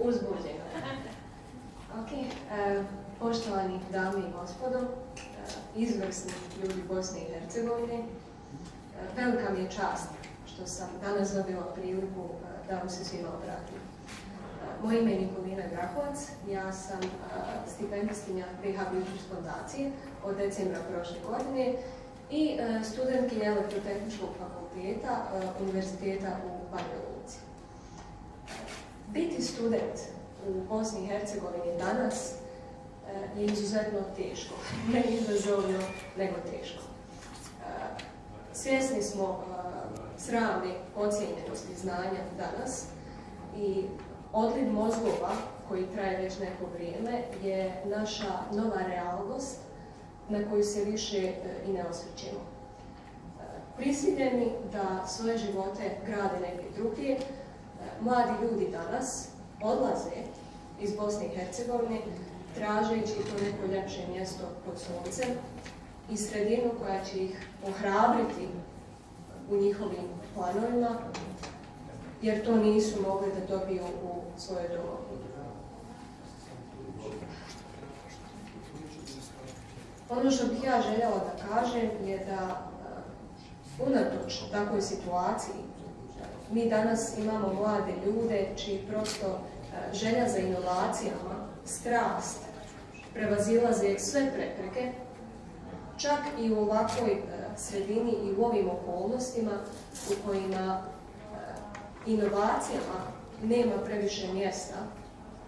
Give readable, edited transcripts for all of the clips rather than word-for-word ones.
uzbuđena. Poštovani dame i gospodo, izvrsni ljudi Bosne i Hercegovine, velika mi je čast što sam danas dobila priliku da vam se svima obratim. Moje ime je Nikolina Grahovac, ja sam stipendistkinja BiH Biočis fondacije od decembra prošle godine i studentkinja Elektrotehničkog fakulteta Univerziteta u Banja Luci. Biti student u Bosni i Hercegovini danas je izuzetno teško, ne izazovno, nego teško. Svjesni smo sramne ocijenjenosti znanja danas i odliv mozgova koji traje već neko vrijeme je naša nova realnost na koju se više i ne osvrćemo. Prisiljeni da svoje živote grade negdje drugdje, mladi ljudi danas odlaze iz Bosne i Hercegovine tražeći to neko ljepše mjesto pod suncem i sredinu koja će ih ohrabriti u njihovim planovima, jer to nisu mogli da dobiju u svojoj domovini. Ono što bih ja željela da kažem je da unatoč takvoj situaciji mi danas imamo mlade ljude čiji prosto želja za inovacijama, strast, prevazilaze sve prepreke, čak i u ovakvoj sredini i u ovim okolnostima u kojima inovacijama nema previše mjesta,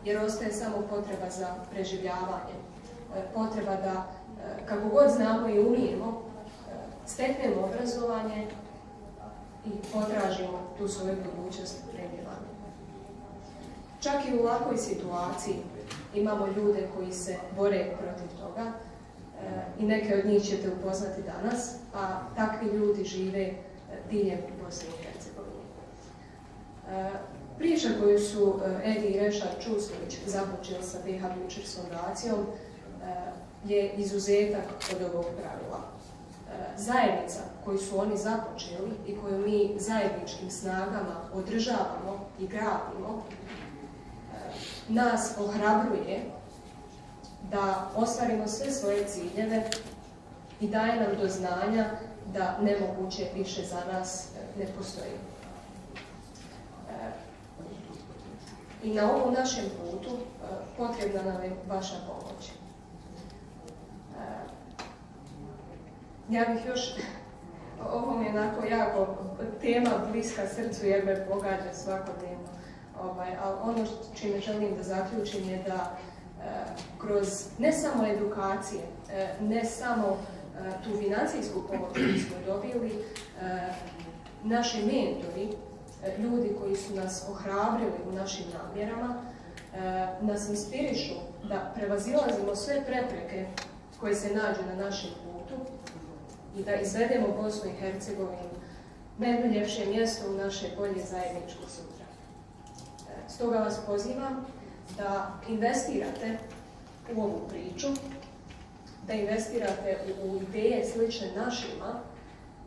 jer ostaje samo potreba za preživljavanje, potreba da, kako god znamo i umijemo, steknemo obrazovanje i potražimo tu svoju budućnost negdje vani. Čak i u ovakvoj situaciji imamo ljude koji se bore protiv toga i neke od njih ćete upoznati danas, a takvi ljudi žive diljem Bosne i Hercegovine. Priča koju su Edi i Rešad Čustović započeli sa BiH Biočis fondacijom je izuzetak od ovog pravila. Zajednica koju su oni započeli i koju mi zajedničkim snagama održavamo i gradimo, nas ohrabruje da ostvarimo sve svoje ciljeve i daje nam do znanja da nemoguće više za nas ne postoji. I na ovom našem putu potrebna nam je vaša pomoć. Ja bih još, ovo mi je onako jako tema bliska srcu jer me pogađa svakodnevno, ali ono čime želim da zaključim je da kroz ne samo edukacije, ne samo tu financijsku pomoć koju smo dobili, naši mentori, ljudi koji su nas ohrabrili u našim namjerama, nas inspirišu da prevazilazimo sve prepreke koje se nađu na našem putu i da izvedemo Bosnu i Hercegovinu na jedno ljepše mjesto u naše bolje zajedničko sutra. Stoga vas pozivam da investirate u ovu priču, da investirate u ideje slične našima,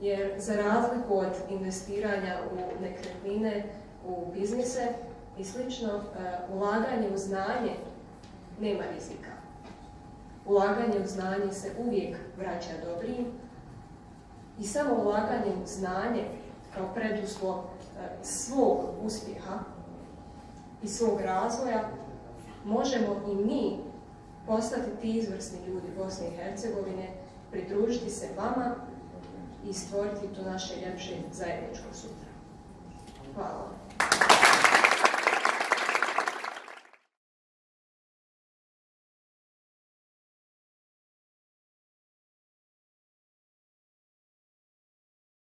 jer za razliku od investiranja u nekretnine, u biznise i slično, ulaganje u znanje nema rizika. Ulaganje u znanje se uvijek vraća dobrim i samo ulaganje u znanje kao preduslov svog uspjeha i svog razvoja možemo i mi postati ti izvrsni ljudi Bosne i Hercegovine, pridružiti se vama i stvoriti to naše ljepše zajedničko sutra. Hvala vam.